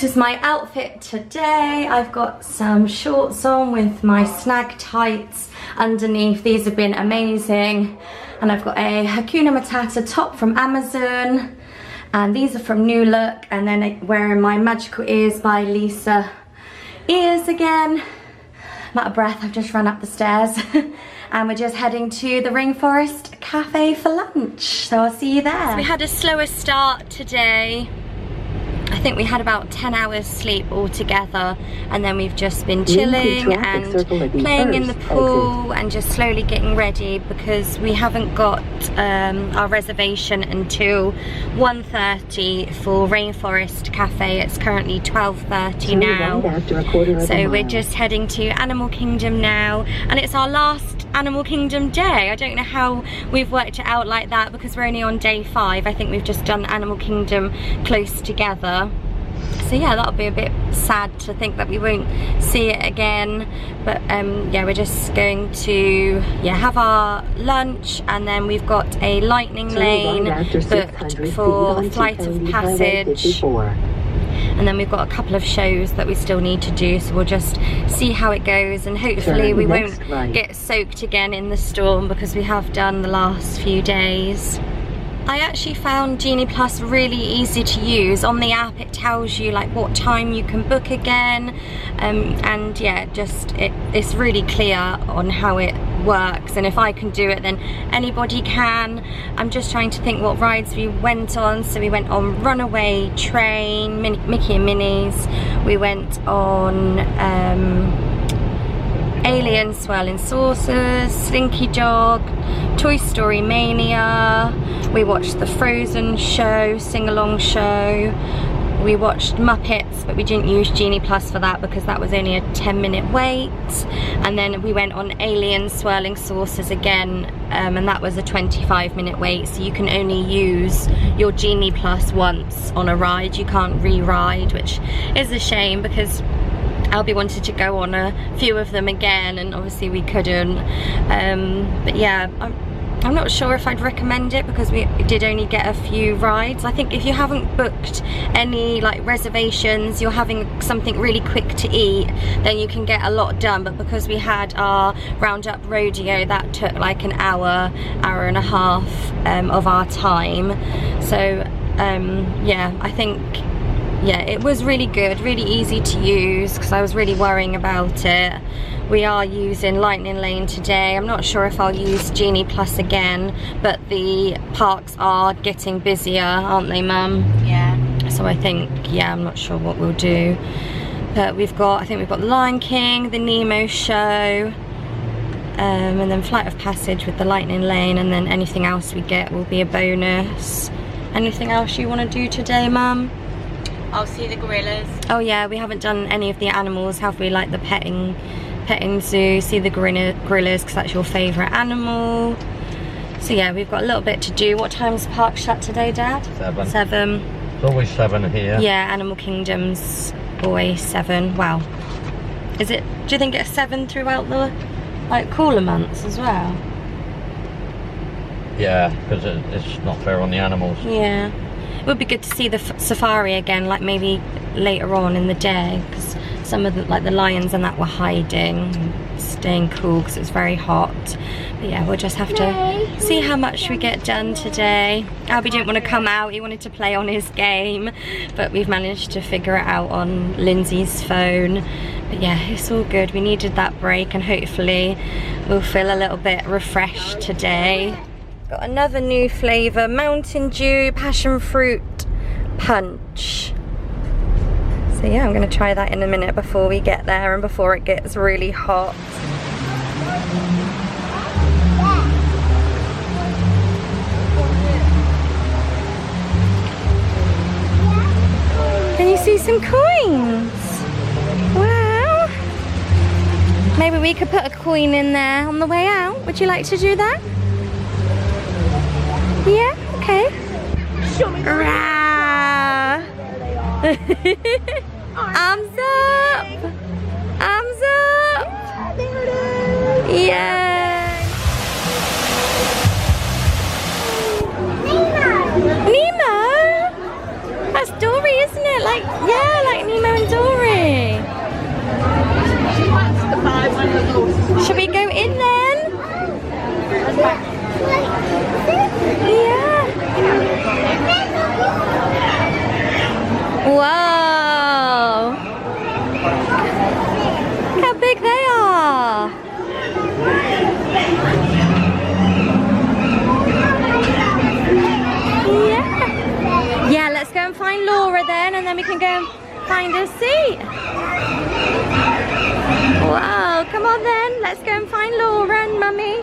This is my outfit today. I've got some shorts on with my snag tights underneath. These have been amazing. And I've got a Hakuna Matata top from Amazon. And these are from New Look. And then wearing my Magical Ears by Lisa ears again. I'm out of breath, I've just run up the stairs. And we're just heading to the Rainforest Cafe for lunch. So I'll see you there. So we had a slower start today. I think we had about 10 hours sleep altogether, and then we've just been chilling and playing in the pool and just slowly getting ready because we haven't got our reservation until 1:30 for Rainforest Cafe. It's currently 12:30 now. So we're just heading to Animal Kingdom now, and it's our last Animal Kingdom day. I don't know how we've worked it out like that because we're only on day 5. I think we've just done Animal Kingdom close together. So yeah, that'll be a bit sad to think that we won't see it again. But yeah, we're just going to have our lunch, and then we've got a lightning lane booked for Flight of Passage. And then we've got a couple of shows that we still need to do, so we'll just see how it goes, and hopefully we won't get soaked again in the storm because we have done the last few days. I actually found GeniePlus really easy to use. On the app it tells you like what time you can book again, and yeah, it's really clear on how it works, and if I can do it then anybody can. I'm just trying to think what rides we went on. So we went on Runaway Train, Mickey and Minnie's. We went on Alien Swirling Saucers, Slinky Jog, Toy Story Mania. We watched the Frozen show, sing-along show. We watched Muppets, but we didn't use GeniePlus for that because that was only a 10-minute wait. And then we went on Alien Swirling Saucers again, and that was a 25-minute wait. So you can only use your GeniePlus once on a ride. You can't re-ride, which is a shame because Albie wanted to go on a few of them again, and obviously we couldn't. But yeah, I'm not sure if I'd recommend it because we did only get a few rides. I think if you haven't booked any like reservations, you're having something really quick to eat, then you can get a lot done. But because we had our Roundup Rodeo, that took like an hour and a half of our time. So yeah, I think it was really good, really easy to use because I was really worrying about it. We are using Lightning Lane today. I'm not sure if I'll use GeniePlus again, but the parks are getting busier, aren't they, Mum? Yeah. So I think, yeah, I'm not sure what we'll do. But I think we've got the Lion King, the Nemo show, and then Flight of Passage with the Lightning Lane, and then anything else we get will be a bonus. Anything else you want to do today, Mum? I'll see the gorillas. Oh yeah, we haven't done any of the animals, have we? Like the petting zoo, see the gorillas because that's your favourite animal. So yeah, we've got a little bit to do. What time's the park shut today, Dad? 7. 7. It's always 7 here. Yeah, Animal Kingdom's always 7. Wow. Is it? Do you think it's 7 throughout the like cooler months as well? Yeah, because it's not fair on the animals. Yeah. It would be good to see the safari again, like maybe later on in the day, because some of the lions and that were hiding, staying cool because it's very hot. But yeah, we'll just have to see how much we get done today. Albie didn't want to come out, he wanted to play on his game, but we've managed to figure it out on Lindsay's phone. But yeah, it's all good. We needed that break, and hopefully we'll feel a little bit refreshed today. Got another new flavour, Mountain Dew Passion Fruit Punch. So yeah, I'm going to try that in a minute before we get there and before it gets really hot. Can you see some coins? Wow. Maybe we could put a coin in there on the way out. Would you like to do that? Yeah, okay. Rah. Arms up! Arms up! Yeah! Nemo! That's Dory, isn't it? Like, yeah, like Yeah. Whoa. Look how big they are. Yeah. Yeah, let's go and find Laura then, and then we can go and find a seat. Wow, come on then, let's go and find Laura and Mummy.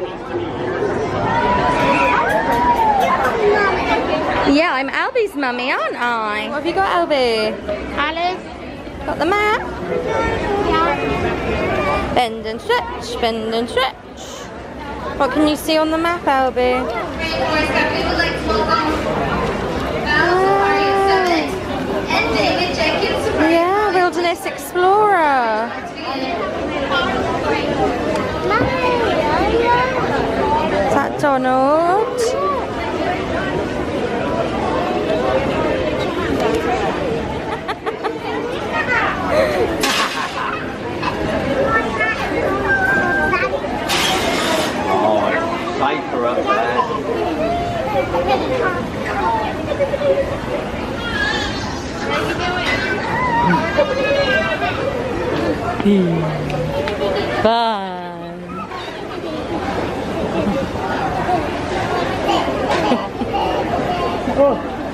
Yeah, I'm Albie's mummy, aren't I? What have you got, Albie? Alice. Got the map? Yeah. Bend and stretch, bend and stretch. What can you see on the map, Albie? Yeah, Wilderness Explorer. Is that Donald? Oh, it's safer up there. Fun.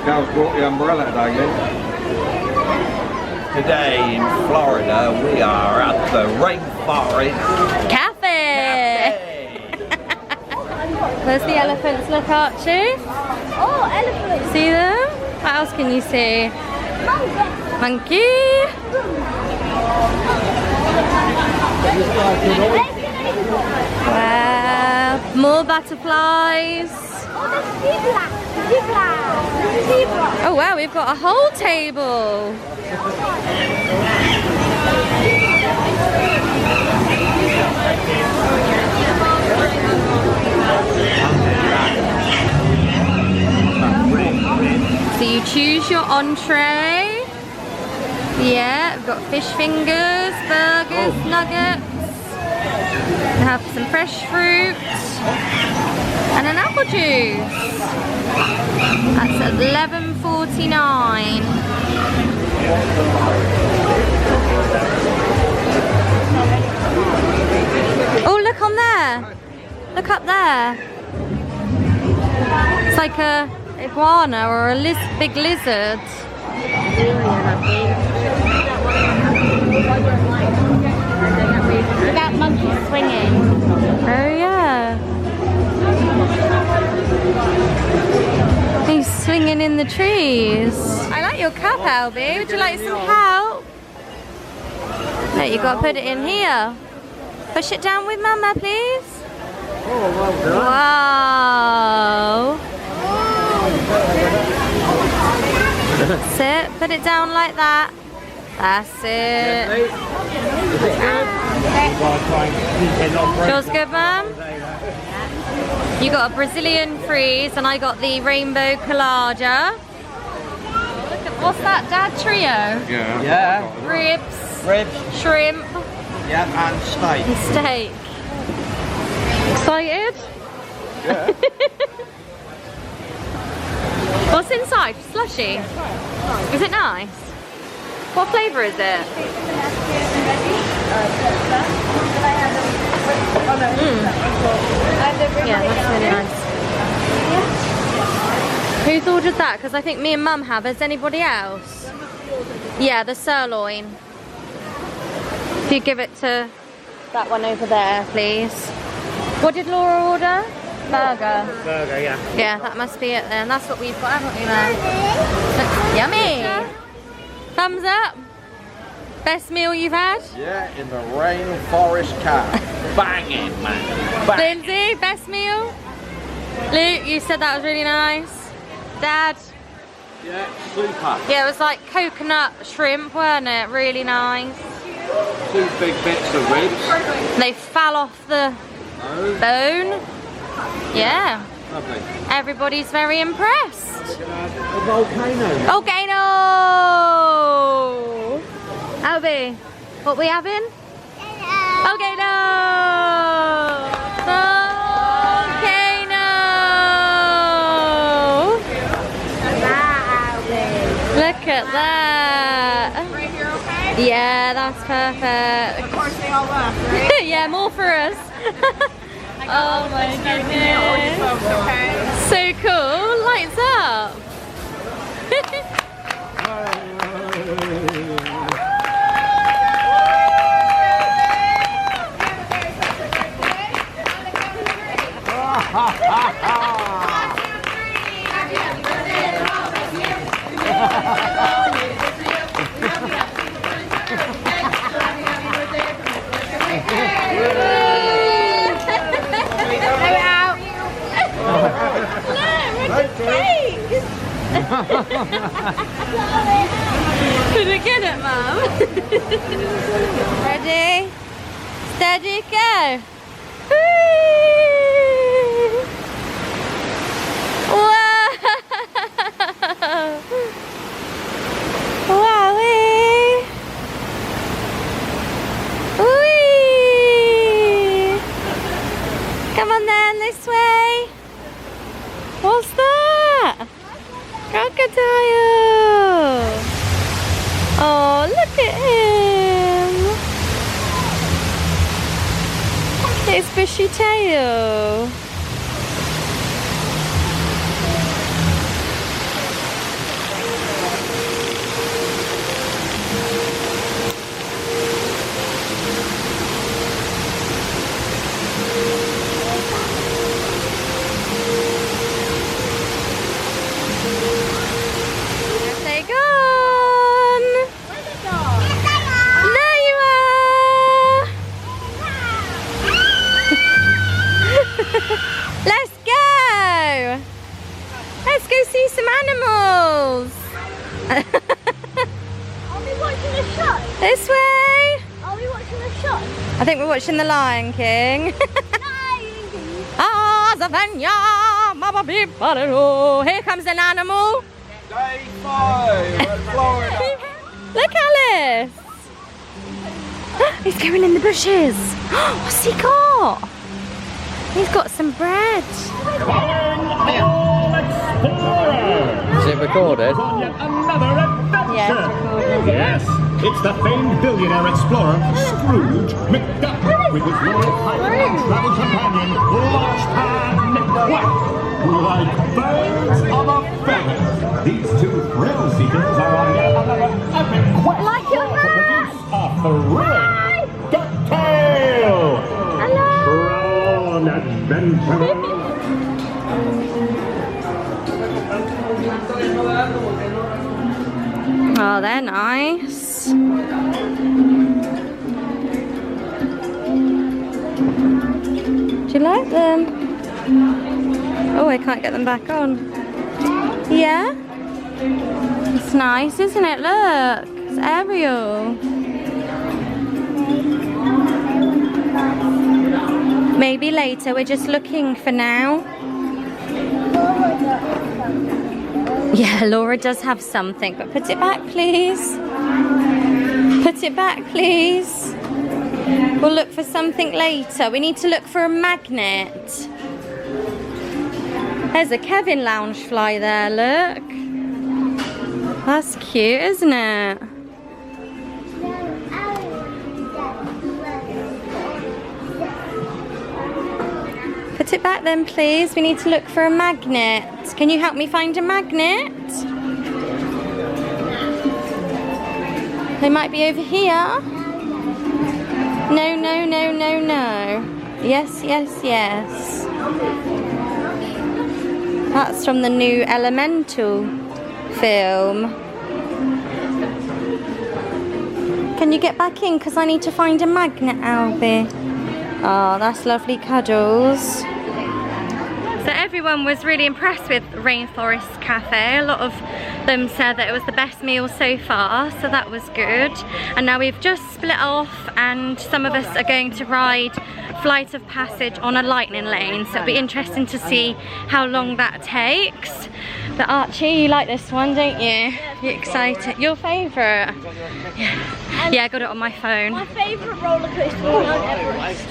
Girls brought the umbrella today, Today in Florida, we are at the Rainforest Cafe. There's the elephants, look, Archie. Oh, elephant. See them? What else can you see? Monkey. Wow. More butterflies. Oh wow, we've got a whole table. So you choose your entree. Yeah, we've got fish fingers, burgers, nuggets. We have some fresh fruit and an apple juice. That's at $11.49. Oh, look on there. Look up there. It's like a iguana or a big lizard. That monkey swinging. Oh yeah. He's swinging in the trees. I like your cap, Albie. Would you like some help? No, you got to put it in here. Push it down with Mama, please. Wow. That's it. Put it down like that. That's it. Feels good, Mum? You got a Brazilian freeze and I got the rainbow colada. Look at, what's that, Dad? Trio? Yeah. Ribs, shrimp, Yeah, and steak. and steak. Excited? Yeah. What's inside? Slushy? Is it nice? What flavour is it? Yeah, that's really nice. Who's ordered that? Because I think me and Mum have. Has anybody else? Yeah, the sirloin. If you give it to that one over there, please. What did Laura order? Burger. Burger, yeah. Yeah, that must be it then. That's what we've got, haven't we, there? Yummy! Thumbs up. Best meal you've had? Yeah, in the Rainforest Cafe. Banging, man. Bang. Lindsay, best meal? Luke, you said that was really nice. Dad? Yeah, super. Yeah, it was like coconut shrimp, weren't it? Really nice. 2 big bits of ribs. They fell off the bone. Yeah. Lovely. Everybody's very impressed. A volcano. Volcano! Albie, what we having? Volcano! Volcano! at that. Right here, okay? Yeah, that's perfect. Of course they all left, right? Yeah, more for us. Oh my goodness. Okay. So cool. Lights up. Did you get it, Mum? Ready? Steady, go! Whee! Wow! Wowee! Whee! Come on then, this way! What's that? Crocodile! Oh, look at him! His bushy tail! This way! Are we watching a show? I think we're watching The Lion King. Ah, Savannah, Mama Beep, here comes an animal. Day 5 in Florida. Look, Alice. He's going in the bushes. What's he got? He's got some bread. Is it recorded? Yes, Yes, it's the famed billionaire explorer, Scrooge McDuck, with his loyal pilot and travel companion, Launchpad McQuack. Like birds of a feather, these two thrill seekers are on yet another epic quest Like your to produce a thrilling ducktail. Travel on adventure. Oh, they're nice. Do you like them? Oh, I can't get them back on. Yeah? It's nice, isn't it? Look, it's aerial. Maybe later, we're just looking for now. Yeah, Laura does have something, but put it back, please. Put it back, please. We'll look for something later. We need to look for a magnet. There's a Kevin loungefly there, look. That's cute, isn't it? Put it back then, please. We need to look for a magnet. Can you help me find a magnet? They might be over here. No, no, no, no, no. Yes, yes, yes. That's from the new Elemental film. Can you get back in? Because I need to find a magnet, Albie. Oh, that's lovely cuddles. So everyone was really impressed with Rainforest Cafe. A lot of them said that it was the best meal so far, so that was good. And now we've just split off and some of us are going to ride Flight of Passage on a lightning lane, so it'll be interesting to see how long that takes. But Archie, you like this one, don't you? You're excited. Your favourite? Yeah, I got it on my phone. My favourite roller coaster was Mount Everest.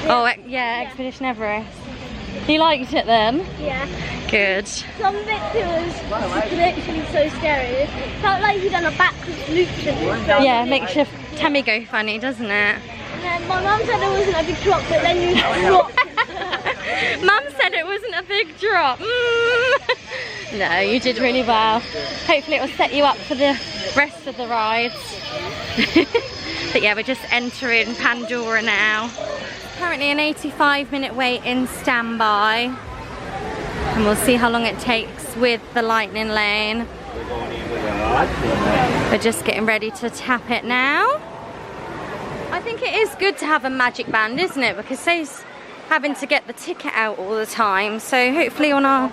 Oh, yeah, Expedition Everest. You liked it then? Yeah. Good. Some bits it was literally so scary. It felt like you'd done a backwards loop. Yeah, makes your tummy go funny, doesn't it? And then my mum said there wasn't a big drop, but then you dropped. Mum said it wasn't a big drop. No, you did really well. Hopefully it will set you up for the rest of the rides. But yeah, we're just entering Pandora now. Currently an 85-minute wait in standby. And we'll see how long it takes with the lightning lane. We're just getting ready to tap it now. I think it is good to have a magic band, isn't it? Because saves having to get the ticket out all the time. So hopefully on our,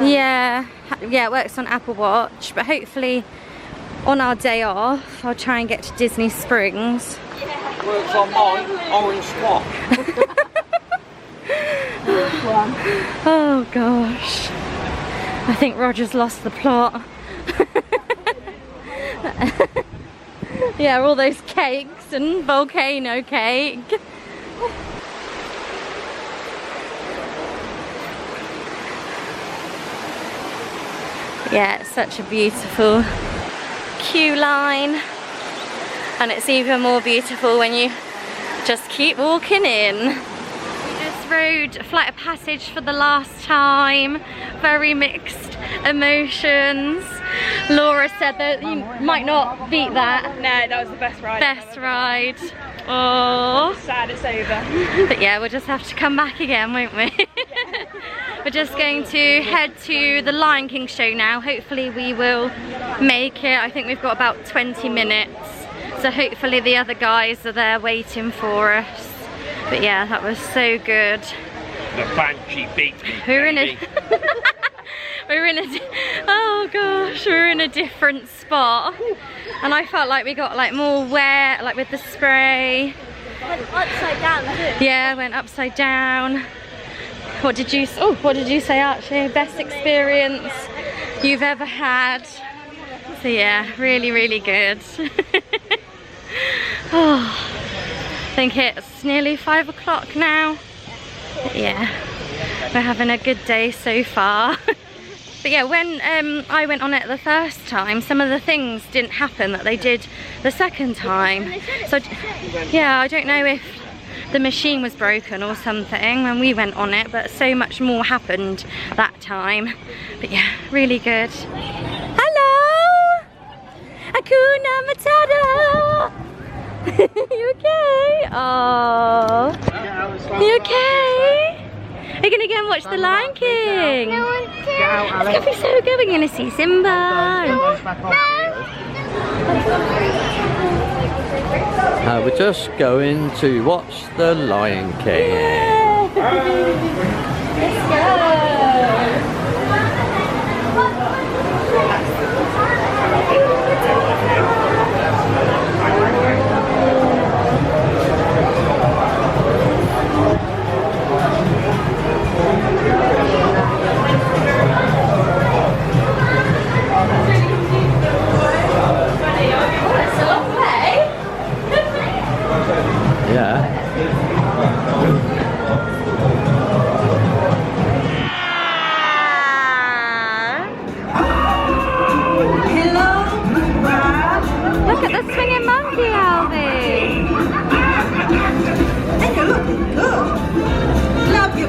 yeah, it works on Apple Watch, but hopefully on our day off, I'll try and get to Disney Springs. Works on mine, orange spot. Oh gosh, I think Roger's lost the plot. Yeah, all those cakes and volcano cake. Yeah, it's such a beautiful queue line, and it's even more beautiful when you just keep walking in. We just rode Flight of Passage for the last time. Very mixed emotions. Laura said that you might not beat that. No, that was the best ride. Best ride. Oh. Sad it's over. But yeah, we'll just have to come back again, won't we? We're just going to head to the Lion King show now. Hopefully we will make it. I think we've got about 20 minutes. So hopefully the other guys are there waiting for us. But yeah, that was so good. The banshee beat me. We're in a oh gosh, we're in a different spot. And I felt like we got like more wet, like with the spray. Went upside down too. Yeah, went upside down. What did you say, Archie? Best experience you've ever had? So yeah, really, really good. Oh, I think it's nearly 5 o'clock now. But yeah, we're having a good day so far. But yeah, when I went on it the first time, some of the things didn't happen that they did the second time. So yeah, I don't know if the machine was broken or something when we went on it, but so much more happened that time. But yeah, really good. Hello! Hakuna Matata! You okay? Oh, you okay? Are you gonna go and watch the Lion King? No one It's gonna be so good. We're gonna see Simba. We're just going to watch the Lion King. Let's go. Look at the swinging monkey, Albie. And you're looking good. Love you,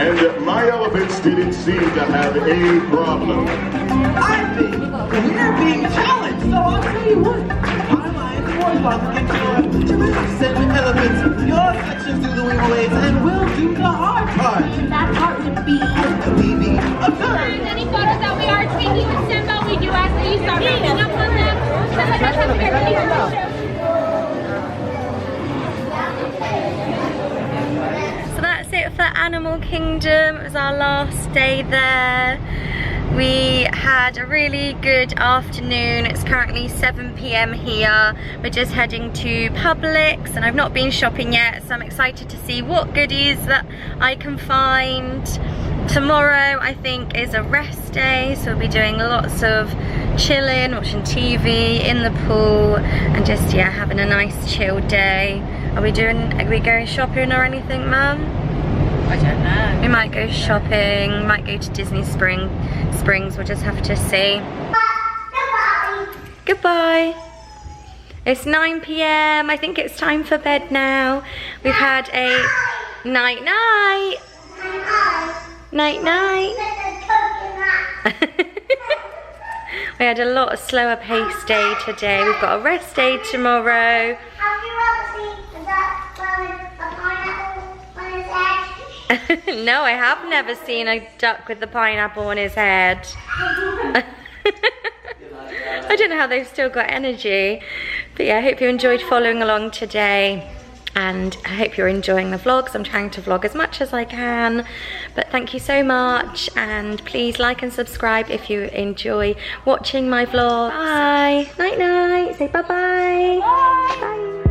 And my elephants didn't seem to have a problem. I think you're being challenged, so I'll tell you what. My lion Chihuahuas get your giraffes and elephants. Your sections do the wing waves and we'll do the hard part. That part would be. The BB observe. Any photos that we are taking with Simba, we do ask that you start picking up on them. Some of us have to get ready for the show. So that's it for Animal Kingdom. It was our last day there. We had a really good afternoon. It's currently 7 p.m. here. We're just heading to Publix and I've not been shopping yet, so I'm excited to see what goodies that I can find. Tomorrow I think is a rest day, so we'll be doing lots of chilling, watching TV, in the pool, and just, yeah, having a nice chill day. Are we going shopping or anything, Mum? I don't know. We might go shopping, might go to Disney Springs, we'll just have to see. Goodbye. It's 9 p.m. I think it's time for bed now. We've had a night-night. Night-night. We had a lot of slower pace day today. We've got a rest day tomorrow. No, I have never seen a duck with the pineapple on his head. I don't know how they've still got energy. But yeah, I hope you enjoyed following along today. And I hope you're enjoying the vlogs. I'm trying to vlog as much as I can. But thank you so much. And please like and subscribe if you enjoy watching my vlogs. Bye. Night-night. Say bye-bye. Bye.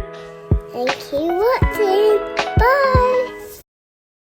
Thank you for watching. Bye.